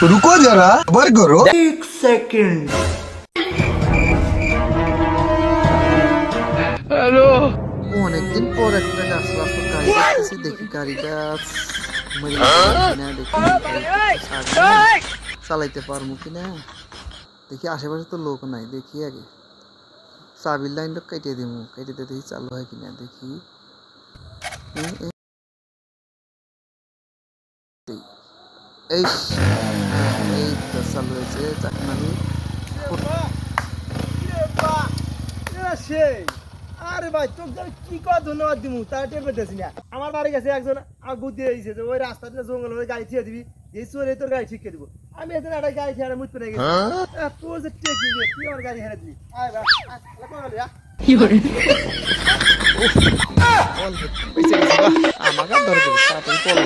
रुको जरा सबर करो। एक सेकंड। অনেকদিন পর একটা গাছ রাস্তার গাড়ি দেখতেছি, দেখি গাড়িটা মরে গেছে কিনা, দেখি চালাইতে পারবো কিনা, দেখি আশেপাশে তো লোক নাই, দেখি আগে চাবির লাইনটা কেটে দিব, কেটে দিয়ে দেখি চালু হয় কিনা, দেখি এই এই তো চালু হয়েছে চাকনালি। আরে ভাই তোকে কি কত ধন্যবাদ দিমু তার টের পেতেছি না। আমার বাড়ি গেছে একজন বুদ্ধি হয়েছে যে ওই রাস্তাতে জঙ্গল ওই গাড়ি ছেড়ে দিবি, এই চোরে তোর গাড়ি ঠিক করে দিব। আমি এখানে একটা গাড়ি ছেড়ে মুখ পেয়ে গেছি, তোর যে টেকিং তুই আমার গাড়ি হেরে দিবি। আয় ভাই কি করে আমাকে দরকার তাড়াতাড়ি পড়ে